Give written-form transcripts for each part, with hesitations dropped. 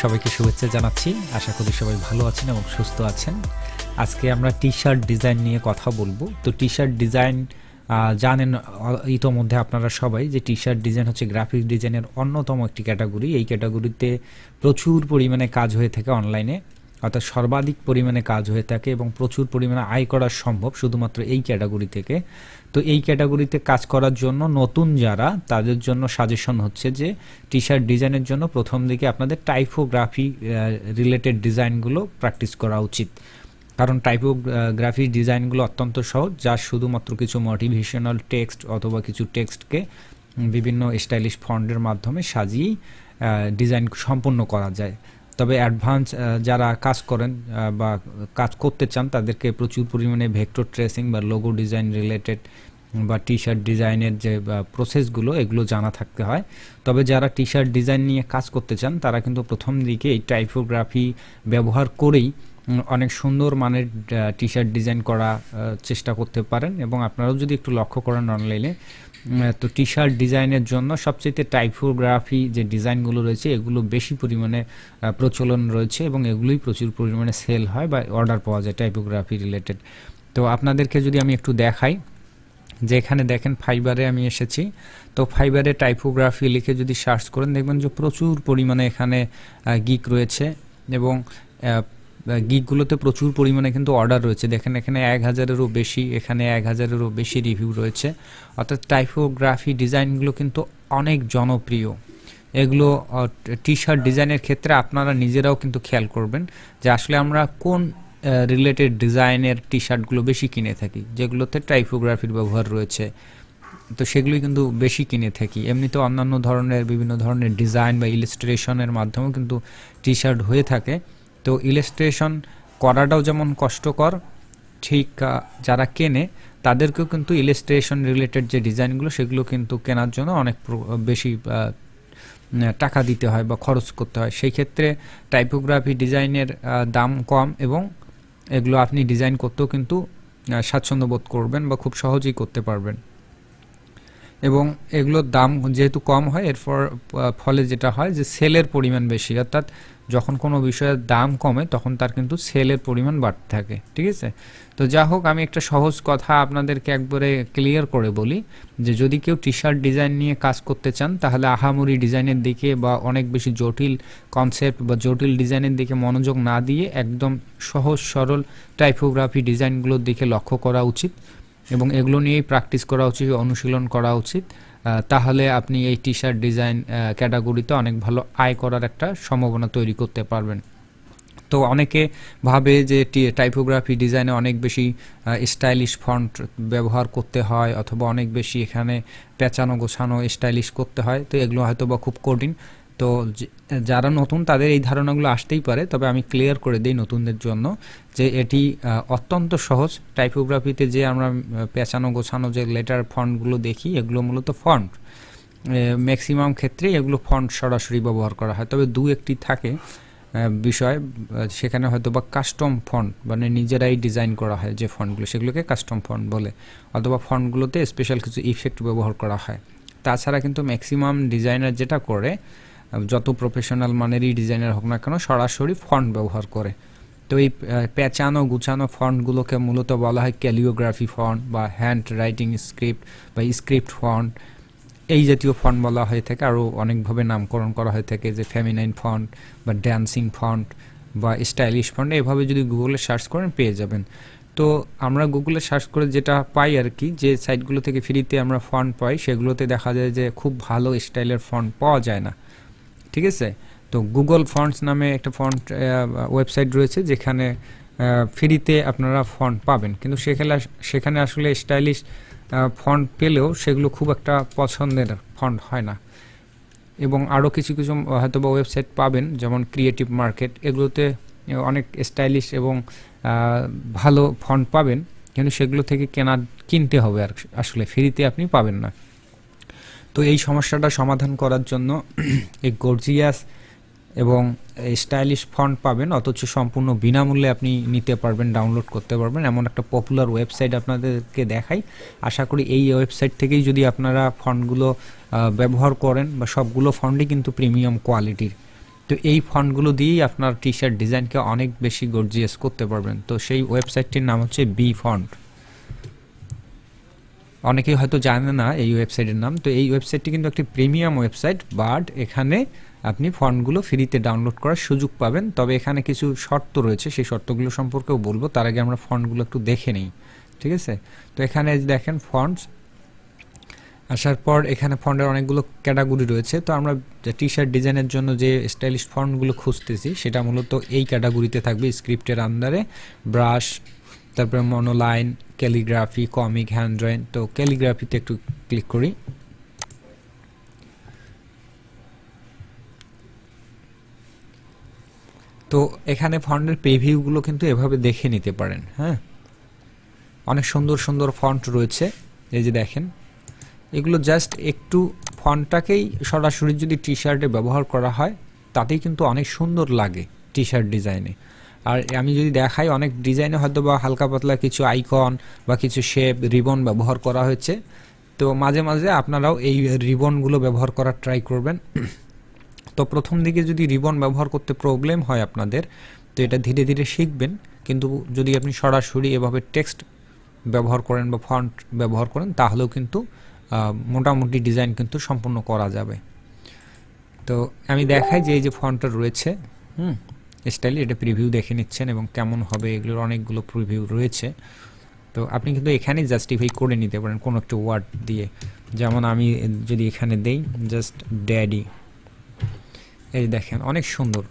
সবাইকে শুভেচ্ছা জানাচ্ছি। আশা করি সবাই ভালো আছেন এবং সুস্থ আছেন। আজকে আমরা টি-শার্ট ডিজাইন নিয়ে কথা বলবো। তো টি-শার্ট ডিজাইন জানেন ইতোমধ্যে আপনারা সবাই যে টি-শার্ট ডিজাইন হচ্ছে গ্রাফিক ডিজাইনের অন্যতম একটি ক্যাটাগরি। এই ক্যাটাগরিতে প্রচুর পরিমাণে কাজ হয়ে থাকে অনলাইনে, অর্থাৎ সর্বাধিক পরিমাণে কাজ হয়ে থাকে এবং প্রচুর পরিমাণে আয় করা সম্ভব শুধুমাত্র এই ক্যাটাগরি থেকে। তো এই ক্যাটাগরিতে কাজ করার জন্য নতুন যারা, তাদের জন্য সাজেশন হচ্ছে যে টি-শার্ট ডিজাইনের জন্য প্রথম দিকে আপনাদের টাইপোগ্রাফি রিলেটেড ডিজাইনগুলো প্র্যাকটিস করা উচিত। কারণ টাইপোগ্রাফি ডিজাইনগুলো অত্যন্ত সহজ, যা শুধুমাত্র কিছু মোটিভেশনাল টেক্সট অথবা কিছু টেক্সটকে বিভিন্ন স্টাইলিশ ফন্টের মাধ্যমে সাজিয়েই ডিজাইন সম্পন্ন করা যায়। তবে অ্যাডভান্স যারা কাজ করেন বা কাজ করতে চান, তাদেরকে প্রচুর পরিমাণে ভেক্টর ট্রেসিং বা লোগো ডিজাইন রিলেটেড বা টি-শার্ট ডিজাইনের যে প্রসেসগুলো, এগুলো জানা থাকতে হয়। তবে যারা টি-শার্ট ডিজাইন নিয়ে কাজ করতে চান, তারা কিন্তু প্রথম দিকে এই টাইপোগ্রাফি ব্যবহার করেই অনেক সুন্দর মানের টি-শার্ট ডিজাইন করা চেষ্টা করতে পারেন। এবং আপনারাও যদি একটু লক্ষ্য করেন অনলাইনে, তো টি-শার্ট ডিজাইনের জন্য সবচেয়ে টাইপোগ্রাফি যে ডিজাইনগুলো রয়েছে, এগুলো বেশি পরিমাণে প্রচলন রয়েছে এবং এগুলোই প্রচুর পরিমাণে সেল হয় বা অর্ডার পাওয়া যায় টাইপোগ্রাফি রিলেটেড। তো আপনাদেরকে যদি আমি একটু দেখাই, যে এখানে দেখেন ফাইবারে আমি এসেছি। তো ফাইবারে টাইপোগ্রাফি লিখে যদি সার্চ করেন, দেখবেন যে প্রচুর পরিমাণে এখানে গিগ রয়েছে এবং গিগগুলোতে প্রচুর পরিমাণে কিন্তু অর্ডার রয়েছে। দেখেন এখানে 1000-এরও বেশি, এখানে 1000-এরও বেশি রিভিউ রয়েছে। অর্থাৎ টাইপোগ্রাফি ডিজাইনগুলো কিন্তু অনেক জনপ্রিয়। এগুলো টি-শার্ট ডিজাইনের ক্ষেত্রে আপনারা নিজেরাও কিন্তু খেয়াল করবেন যে আসলে আমরা কোন রিলেটেড ডিজাইনের টি-শার্টগুলো বেশি কিনে থাকি, যেগুলোতে টাইপোগ্রাফির ব্যবহার রয়েছে। তো সেগুলোই কিন্তু বেশি কিনে থাকি। এমনিতেও অন্যান্য ধরনের বিভিন্ন ধরনের ডিজাইন বা ইলাস্ট্রেশনের মাধ্যমেও কিন্তু টি-শার্ট হয়ে থাকে। তো ইলাস্ট্রেশন করাটাও যেমন কষ্টকর, ঠিক যারা কেনে তাদেরকেও কিন্তু ইলাস্ট্রেশন রিলেটেড যে ডিজাইনগুলো, সেগুলো কিন্তু কেনার জন্য অনেক বেশি টাকা দিতে হয় বা খরচ করতে হয়। সেই ক্ষেত্রে টাইপোগ্রাফি ডিজাইনের দাম কম এবং এগুলো আপনি ডিজাইন করতেও কিন্তু স্বাচ্ছন্দ্য বোধ করবেন বা খুব সহজেই করতে পারবেন। এবং এগুলোর দাম যেহেতু কম হয়, এর ফলে যেটা হয় যে সেলের পরিমাণ বেশি, অর্থাৎ যখন কোনো বিষয়ের দাম কমে তখন তার কিন্তু সেলের পরিমাণ বাড়তে থাকে। ঠিক আছে? তো যা হোক, আমি একটা সহজ কথা আপনাদেরকে একবারে ক্লিয়ার করে বলি যে যদি কেউ টি-শার্ট ডিজাইন নিয়ে কাজ করতে চান, তাহলে আহামরি ডিজাইনের দিকে বা অনেক বেশি জটিল কনসেপ্ট বা জটিল ডিজাইনের দিকে মনোযোগ না দিয়ে একদম সহজ সরল টাইপোগ্রাফি ডিজাইনগুলোর দিকে লক্ষ্য করা উচিত এবং এগুলো নিয়েই প্র্যাকটিস করা উচিত, অনুশীলন করা উচিত। তাহলে আপনি এই টি-শার্ট ডিজাইন ক্যাটাগরিতে অনেক ভালো আয় করার একটা সম্ভাবনা তৈরি করতে পারবেন। তো অনেকে ভাবে যে টাইপোগ্রাফি ডিজাইনে অনেক বেশি স্টাইলিশ ফন্ট ব্যবহার করতে হয় অথবা অনেক বেশি এখানে পেঁচানো গোছানো স্টাইলিশ করতে হয়। তো এগুলো হয়তো বা খুব কঠিন। তো যারা নতুন তাদের এই ধারণাগুলো আসতেই পারে, তবে আমি ক্লিয়ার করে দিই নতুনদের জন্য যে এটি অত্যন্ত সহজ। টাইপোগ্রাফিতে যে আমরা পেঁচানো গোছানো যে লেটার ফন্টগুলো দেখি, এগুলো মূলত ফন্ট। ম্যাক্সিমাম ক্ষেত্রেই এগুলো ফন্ট সরাসরি ব্যবহার করা হয়, তবে দু একটি থাকে বিষয়, সেখানে হয়তো বা কাস্টম ফন্ট মানে নিজেরাই ডিজাইন করা হয় যে ফন্টগুলো, সেগুলোকে কাস্টম ফন্ট বলে, অথবা ফন্টগুলোতে স্পেশাল কিছু ইফেক্ট ব্যবহার করা হয়। তাছাড়া কিন্তু ম্যাক্সিমাম ডিজাইনার যেটা করে, যত প্রফেশনাল মানেরই ডিজাইনার হোক না কেন, সরাসরি ফন্ট ব্যবহার করে। তো এই পেঁচানো গুছানো ফন্টগুলোকে মূলত বলা হয় ক্যালিওগ্রাফি ফন্ট বা হ্যান্ড রাইটিং স্ক্রিপ্ট বা স্ক্রিপ্ট ফন্ট, এই জাতীয় ফন্ট বলা হয়ে থাকে। আরও অনেকভাবে নামকরণ করা হয়ে থাকে, যে ফেমিনাইন ফন্ট বা ড্যান্সিং ফন্ট বা স্টাইলিশ ফন্ট, এভাবে যদি গুগলে সার্চ করেন পেয়ে যাবেন। তো আমরা গুগলে সার্চ করে যেটা পাই আর কি, যে সাইটগুলো থেকে ফ্রিতে আমরা ফন্ট পাই, সেগুলোতে দেখা যায় যে খুব ভালো স্টাইলের ফন্ট পাওয়া যায় না। ঠিক আছে? তো গুগল ফন্টস নামে একটা ফন্ট ওয়েবসাইট রয়েছে, যেখানে ফ্রিতে আপনারা ফন্ট পাবেন, কিন্তু সেখানে আসলে স্টাইলিশ ফন্ট পেলেও সেগুলো খুব একটা পছন্দের ফন্ট হয় না। এবং আরও কিছু কিছু হয়তো বা ওয়েবসাইট পাবেন, যেমন ক্রিয়েটিভ মার্কেট, এগুলোতে অনেক স্টাইলিশ এবং ভালো ফন্ট পাবেন, কিন্তু সেগুলো থেকে কিনতে হবে, আর আসলে ফ্রিতে আপনি পাবেন না। তো এই সমস্যাটা সমাধান করার জন্য এই গর্জিয়াস এবং স্টাইলিশ ফন্ট পাবেন, অথচ সম্পূর্ণ বিনামূল্যে আপনি নিতে পারবেন, ডাউনলোড করতে পারবেন, এমন একটা পপুলার ওয়েবসাইট আপনাদেরকে দেখাই। আশা করি এই ওয়েবসাইট থেকেই যদি আপনারা ফন্টগুলো ব্যবহার করেন, বা সবগুলো ফন্টই কিন্তু প্রিমিয়াম কোয়ালিটির, তো এই ফন্টগুলো দিয়েই আপনার টি শার্ট ডিজাইনকে অনেক বেশি গর্জিয়াস করতে পারবেন। তো সেই ওয়েবসাইটটির নাম হচ্ছে বি ফন্ট। অনেকেই হয়তো জানে না এই ওয়েবসাইটের নাম। তো এই ওয়েবসাইটটি কিন্তু একটি প্রিমিয়াম ওয়েবসাইট, বাট এখানে আপনি ফন্টগুলো ফ্রিতে ডাউনলোড করার সুযোগ পাবেন। তবে এখানে কিছু শর্ত রয়েছে, সেই শর্তগুলো সম্পর্কেও বলবো। তার আগে আমরা ফন্টগুলো একটু দেখে নিই, ঠিক আছে? তো এখানে দেখেন ফন্টস আসার পর এখানে ফন্টের অনেকগুলো ক্যাটাগরি রয়েছে। তো আমরা টি শার্ট ডিজাইনের জন্য যে স্টাইলিশ ফন্টগুলো খুঁজতেছি সেটা মূলত এই ক্যাটাগরিতে থাকবে, স্ক্রিপ্টের আন্ডারে ব্রাশ, তারপরে মনোলাইন, ক্যালিগ্রাফি, কমিক, হ্যান্ড ড্রয়িং। তো ক্যালিগ্রাফিতে একটু ক্লিক করি। তো এখানে ফন্টের প্রিভিউগুলো কিন্তু এভাবে দেখে নিতে পারেন। হ্যাঁ, অনেক সুন্দর সুন্দর ফন্ট রয়েছে, এই যে দেখেন। এগুলো জাস্ট একটু ফন্টটাকেই সরাসরি যদি টি শার্টে ব্যবহার করা হয় তাতেই কিন্তু অনেক সুন্দর লাগে টি শার্ট ডিজাইনে। আর আমি যদি দেখাই, অনেক ডিজাইনে হয়তো বা হালকা পাতলা কিছু আইকন বা কিছু শেপ, রিবন ব্যবহার করা হয়েছে। তো মাঝে মাঝে আপনারাও এই রিবনগুলো ব্যবহার করার ট্রাই করবেন। তো প্রথম দিকে যদি রিবন ব্যবহার করতে প্রবলেম হয় আপনাদের, তো এটা ধীরে ধীরে শিখবেন। কিন্তু যদি আপনি সরাসরি এভাবে টেক্সট ব্যবহার করেন বা ফন্ট ব্যবহার করেন তাহলেও কিন্তু মোটামুটি ডিজাইন কিন্তু সম্পূর্ণ করা যাবে। তো আমি দেখাই যে এই যে ফন্টটা রয়েছে স্টাইল, এটা প্রিভিউ দেখে নিচ্ছেন এবং কেমন হবে এগুলোর অনেকগুলো প্রিভিউ রয়েছে। তো আপনি কিন্তু এখানেই জাস্টিফাই করে নিতে পারেন কোনো একটা ওয়ার্ড দিয়ে। যেমন আমি যদি এখানে দেই জাস্ট ড্যাডি, এই দেখেন অনেক সুন্দর।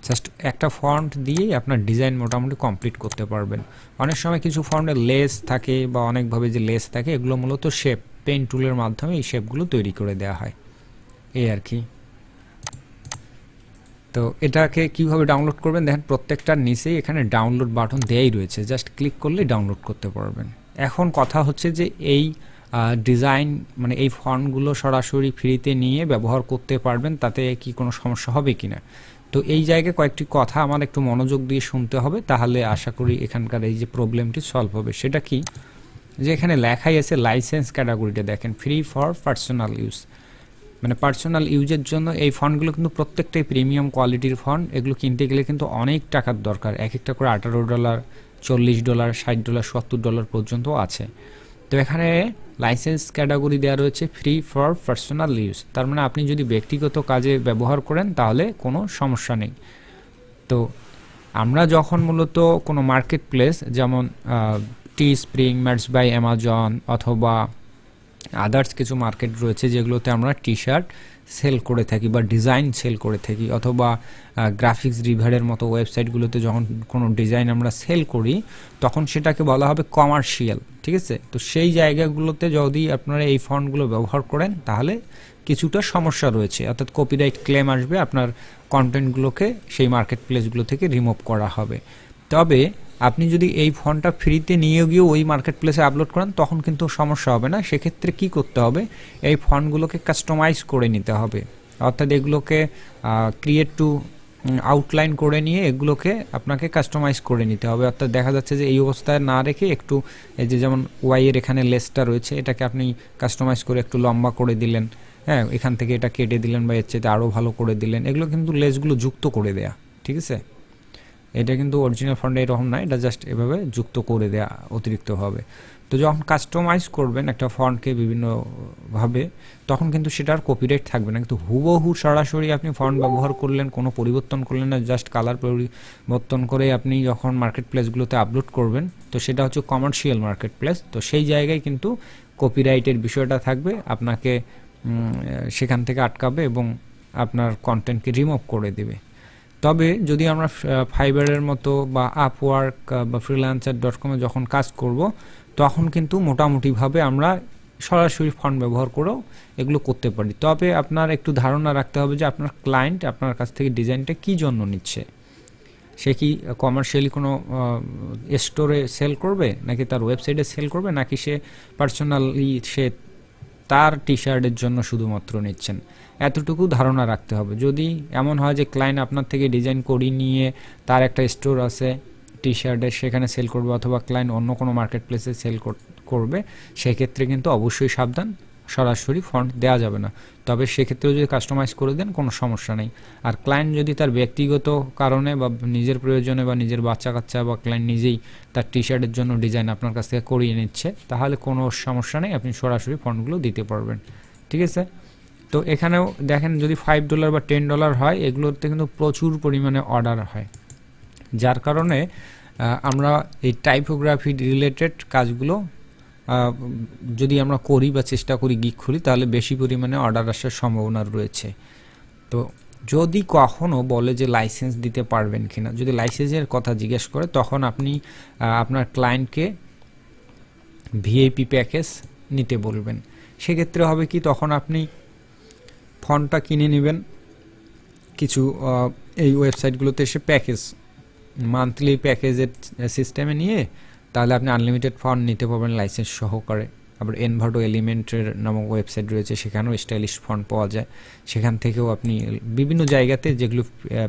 জাস্ট একটা ফন্ট দিয়েই আপনার ডিজাইন মোটামুটি কমপ্লিট করতে পারবেন। অনেক সময় কিছু ফন্টের লেস থাকে বা অনেকভাবে যে লেস থাকে, এগুলো মূলত শেপ, পেন টুলের মাধ্যমে এই শেপগুলো তৈরি করে দেওয়া হয়, এই আর কি। তো এটাকে কিভাবে ডাউনলোড করবেন দেখেন, প্রত্যেকটার নিচেই এখানে ডাউনলোড বাটন দেয়াই রয়েছে, জাস্ট ক্লিক করলেই ডাউনলোড করতে পারবেন। এখন কথা হচ্ছে যে এই ডিজাইন মানে এই ফন্টগুলো সরাসরি ফ্রিতে নিয়ে ব্যবহার করতে পারবেন, তাতে কি কোনো সমস্যা হবে কিনা। তো এই জায়গায় কয়েকটি কথা আমার একটু মনোযোগ দিয়ে শুনতে হবে, তাহলে আশা করি এখানকার এই যে প্রবলেমটি সলভ হবে। সেটা কি, যে এখানে লেখাই আছে লাইসেন্স ক্যাটাগরিটা দেখেন, ফ্রি ফর পার্সোনাল ইউজ, মানে পার্সোনাল ইউজের জন্য এই ফন্টগুলো কিন্তু প্রত্যেকটাই প্রিমিয়াম কোয়ালিটির ফন্ট। এগুলো কিনতে গেলে কিন্তু অনেক টাকার দরকার, এক একটা করে $18, $40, $60, $70 পর্যন্ত আছে। তো এখানে লাইসেন্স ক্যাটাগরি দেওয়া রয়েছে ফ্রি ফর পার্সোনাল ইউজ, তার মানে আপনি যদি ব্যক্তিগত কাজে ব্যবহার করেন তাহলে কোনো সমস্যা নেই। তো আমরা যখন মূলত কোনো মার্কেট প্লেস যেমন টি স্প্রিং, ম্যাটস বাই অ্যামাজন অথবা আদার্স কিছু মার্কেট রয়েছে যেগুলোতে আমরা টি শার্ট সেল করে থাকি বা ডিজাইন সেল করে থাকি, অথবা গ্রাফিক্স রিভারের মতো ওয়েবসাইটগুলোতে যখন কোনো ডিজাইন আমরা সেল করি তখন সেটাকে বলা হবে কমার্শিয়াল, ঠিক আছে? তো সেই জায়গাগুলোতে যদি আপনারা এই ফন্টগুলো ব্যবহার করেন তাহলে কিছুটা সমস্যা রয়েছে, অর্থাৎ কপিরাইট ক্লেম আসবে, আপনার কন্টেন্টগুলোকে সেই মার্কেট প্লেসগুলো থেকে রিমুভ করা হবে। তবে আপনি যদি এই ফন্টটা ফ্রিতে নিয়ে গিয়ে ওই মার্কেট প্লেসে আপলোড করেন তখন কিন্তু সমস্যা হবে না। সেক্ষেত্রে কি করতে হবে, এই ফন্টগুলোকে কাস্টমাইজ করে নিতে হবে, অর্থাৎ এগুলোকে ক্রিয়েট টু আউটলাইন করে নিয়ে এগুলোকে আপনাকে কাস্টমাইজ করে নিতে হবে। অর্থাৎ দেখা যাচ্ছে যে এই অবস্থায় না রেখে একটু এই যে যেমন ওয়াইয়ের এখানে লেসটা রয়েছে, এটাকে আপনি কাস্টমাইজ করে একটু লম্বা করে দিলেন, হ্যাঁ, এখান থেকে এটা কেটে দিলেন বা এর চেয়ে আরও ভালো করে দিলেন, এগুলো কিন্তু লেসগুলো যুক্ত করে দেয়া, ঠিক আছে? এটা কিন্তু অরিজিনাল ফন্টে এরকম না, এটা জাস্ট এভাবে যুক্ত করে দেয়া অতিরিক্তভাবে। তো যখন কাস্টমাইজ করবেন একটা ফন্টকে বিভিন্নভাবে তখন কিন্তু সেটার কপিরাইট থাকবে না, কিন্তু হুবহু সরাসরি আপনি ফন্ট ব্যবহার করলেন, কোনো পরিবর্তন করলেন না, জাস্ট কালার পরিবর্তন করে আপনি যখন মার্কেট প্লেসগুলোতে আপলোড করবেন তো সেটা হচ্ছে কমার্শিয়াল মার্কেট প্লেস। তো সেই জায়গায় কিন্তু কপিরাইটের বিষয়টা থাকবে, আপনাকে সেখান থেকে আটকাবে এবং আপনার কন্টেন্টকে রিমুভ করে দেবে। তবে যদি আমরা ফাইবারের মতো বা আপওয়ার্ক বা freelancer.com-এ যখন কাজ করব তখন কিন্তু মোটামুটিভাবে আমরা সরাসরি ফন্ট ব্যবহার করেও এগুলো করতে পারি। তবে আপনার একটু ধারণা রাখতে হবে যে আপনার ক্লায়েন্ট আপনার কাছ থেকে ডিজাইনটা কী জন্য নিচ্ছে, সে কি কমার্শিয়ালি কোনো স্টোরে সেল করবে নাকি তার ওয়েবসাইটে সেল করবে, নাকি সে পার্সোনালি সে তার টি শার্টের জন্য শুধুমাত্র নিচ্ছেন, এতটুকু ধারণা রাখতে হবে। যদি এমন হয় যে ক্লায়েন্ট আপনার থেকে ডিজাইন করিয়ে নিয়ে তার একটা স্টোর আছে টি শার্টের, সেখানে সেল করবে, অথবা ক্লায়েন্ট অন্য কোনো মার্কেট প্লেসে সেল করবে, সেক্ষেত্রে কিন্তু অবশ্যই সাবধান, সরাসরি ফন্ট দেওয়া যাবে না, তবে সেক্ষেত্রেও যদি কাস্টমাইজ করে দেন কোনো সমস্যা নেই। আর ক্লায়েন্ট যদি তার ব্যক্তিগত কারণে বা নিজের প্রয়োজনে বা নিজের বাচ্চা কাচ্চা বা ক্লায়েন্ট নিজেই তার টি শার্টের জন্য ডিজাইন আপনার কাছ থেকে করিয়ে নিচ্ছে, তাহলে কোনো সমস্যা নেই, আপনি সরাসরি ফন্টগুলো দিতে পারবেন। ঠিক আছে, তো এখানেও দেখেন যদি $5 বা $10 হয়, এগুলোতে কিন্তু প্রচুর পরিমাণে অর্ডার হয়, যার কারণে আমরা এই টাইপোগ্রাফি রিলেটেড কাজগুলো যদি আমরা করি বা চেষ্টা করি গিগ খুলি, তাহলে বেশি পরিমাণে অর্ডার আসার সম্ভাবনা রয়েছে। তো যদি কখনো বলে যে লাইসেন্স দিতে পারবেন কিনা, যদি লাইসেন্সের কথা জিজ্ঞেস করে, তখন আপনি আপনার ক্লায়েন্টকে ভিআইপি প্যাকেজ নিতে বলবেন। সেক্ষেত্রে হবে কি, তখন আপনি ফন্টটা কিনে নেবেন কিছু এই ওয়েবসাইটগুলোতে এসে প্যাকেজ মান্থলি প্যাকেজের সিস্টেমে নিয়ে, তাহলে আপনি আনলিমিটেড ফন্ট নিতে পারবেন লাইসেন্স সহকারে। আবার এনভার্টো এলিমেন্টের নামক ওয়েবসাইট রয়েছে, সেখানেও স্টাইলিশ ফন্ট পাওয়া যায়। সেখান থেকেও আপনি বিভিন্ন জায়গাতে যেগুলো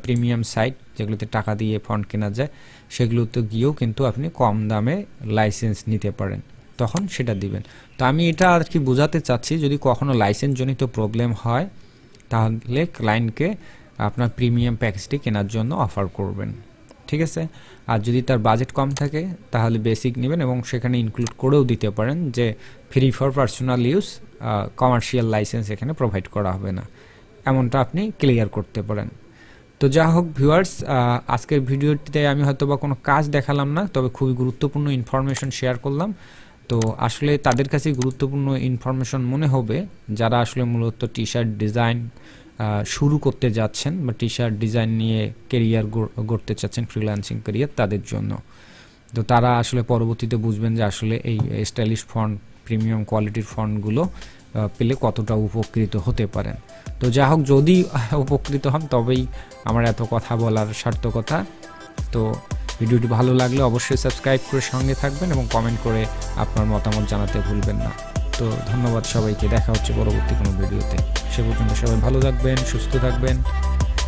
প্রিমিয়াম সাইট, যেগুলোতে টাকা দিয়ে ফন্ট কেনা যায়, সেগুলোতে গিয়েও কিন্তু আপনি কম দামে লাইসেন্স নিতে পারেন, তখন সেটা দিবেন। তো আমি এটা আর কি বোঝাতে চাচ্ছি, যদি কখনো লাইসেন্স জনিত প্রবলেম হয়, তাহলে ক্লায়েন্টকে আপনার প্রিমিয়াম প্যাকেজটি কেনার জন্য অফার করবেন। ঠিক আছে, আর যদি তার বাজেট কম থাকে, তাহলে বেসিক নেবেন এবং সেখানে ইনক্লুড করেও দিতে পারেন যে free for personal use, commercial licence এখানে প্রোভাইড করা হবে না, এমনটা আপনি ক্লিয়ার করতে পারেন। তো যা হোক ভিউয়ার্স, আজকের ভিডিওটিতে আমি হয়তো বা কোনো কাজ দেখালাম না, তবে খুবই গুরুত্বপূর্ণ ইনফরমেশন শেয়ার করলাম। তো আসলে তাদের কাছে গুরুত্বপূর্ণ ইনফরমেশন মনে হবে যারা আসলে মূলত টি শার্ট ডিজাইন শুরু করতে যাচ্ছেন বা টি শার্ট ডিজাইন নিয়ে কেরিয়ার গড়তে চাচ্ছেন, ফ্রিল্যান্সিং কেরিয়ার, তাদের জন্য। তো তারা আসলে পরবর্তীতে বুঝবেন যে আসলে এই স্টাইলিশ ফন্ট, প্রিমিয়াম কোয়ালিটির ফন্টগুলো পেলে কতটা উপকৃত হতে পারেন। তো যা হোক, যদি উপকৃত হন তবেই আমার এত কথা বলার সার্থকতা। তো ভিডিওটি ভালো লাগলে অবশ্যই সাবস্ক্রাইব করে সঙ্গে থাকবেন এবং কমেন্ট করে আপনার মতামত জানাতে ভুলবেন না। তো ধন্যবাদ সবাইকে, দেখা হচ্ছে পরবর্তী কোনো ভিডিওতে। সে পর্যন্ত সবাই ভালো থাকবেন, সুস্থ থাকবেন,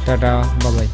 টাটা, বাই বাই।